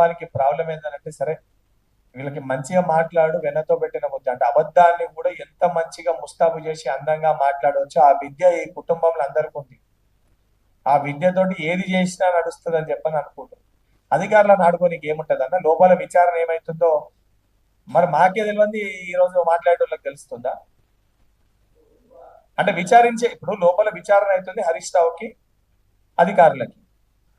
కుటుంబానికి ప్రాబ్లం ఏంటంటే, సరే వీళ్ళకి మంచిగా మాట్లాడు వెన్నతో పెట్టిన ముద్ద అంటే అబద్ధాన్ని కూడా ఎంత మంచిగా ముస్తాబు చేసి అందంగా మాట్లాడవచ్చు ఆ విద్య ఈ కుటుంబంలో అందరికీ ఉంది. ఆ విద్యతోటి ఏది చేసినా నడుస్తుంది అని చెప్పని అనుకుంటారు. అధికారులను ఆడుకోనికి ఏముంటది అన్న, లోపల విచారణ ఏమైతుందో మరి మాకే తెలియంది ఈ రోజు మాట్లాడేటోళ్ళకి తెలుస్తుందా? అంటే విచారించే ఇప్పుడు లోపల విచారణ అవుతుంది హరీష్ రావుకి, అధికారులకి.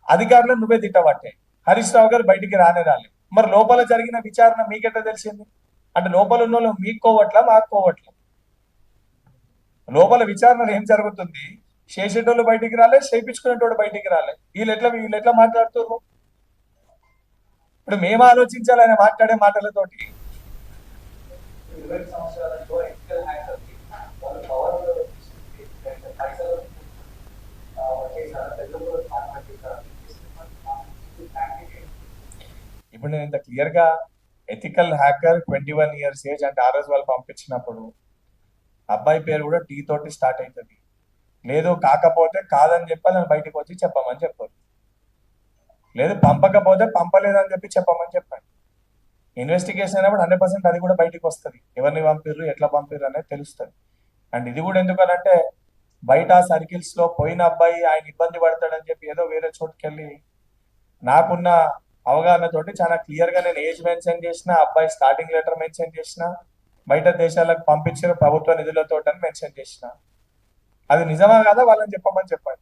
అధికారులను నువ్వే తిట్టబట్టే హరీష్ రావు గారు బయటికి రానే రాలే. మరి లోపల జరిగిన విచారణ మీకెట్లా తెలిసింది? అంటే లోపల ఉన్న వాళ్ళు మీకు కోవట్లా మాకు కోవట్లా? లోపల విచారణలో ఏం జరుగుతుంది? చేసేటోళ్ళు బయటికి రాలే, చేయించుకునేటోడు బయటికి రాలే. వీళ్ళు ఎట్లా మాట్లాడుతున్నారు? ఇప్పుడు మేము ఆలోచించాలి ఆయన మాట్లాడే మాటలతోటి. 20 సంవత్సరాలలో ఎథికల్ హ్యాకర్కి వాళ్ళు పవర్ పైసలు ఇప్పుడు నేను ఇంత క్లియర్ గా ఎథికల్ హ్యాకర్ 21 ఇయర్స్ ఏజ్ అంటే ఆ రోజు వాళ్ళు పంపించినప్పుడు అబ్బాయి పేరు కూడా టీ తోటి స్టార్ట్ అవుతుంది. లేదు కాకపోతే కాదని చెప్పి నేను బయటకు వచ్చి చెప్పమని చెప్పారు. లేదు పంపకపోతే పంపలేదని చెప్పి చెప్పమని చెప్పండి. ఇన్వెస్టిగేషన్ అయినప్పుడు 100% అది కూడా బయటకు వస్తుంది. ఎవరిని పంపిర్రు, ఎట్లా పంపిర్రు అనేది తెలుస్తుంది. అండ్ ఇది కూడా ఎందుకనంటే బయట సర్కిల్స్ లో పోయిన అబ్బాయి ఆయన ఇబ్బంది పడతాడని చెప్పి ఏదో వేరే చోటుకెళ్ళి నాకున్న అవగాహనతోటి చాలా క్లియర్ గా నేను ఏజ్ మెన్షన్ చేసిన, అబ్బాయి స్టార్టింగ్ లెటర్ మెన్షన్ చేసిన, బయట దేశాలకు పంపించిన ప్రభుత్వ నిధులతో మెన్షన్ చేసిన. అది నిజమా కాదా వాళ్ళని చెప్పమని చెప్పండి.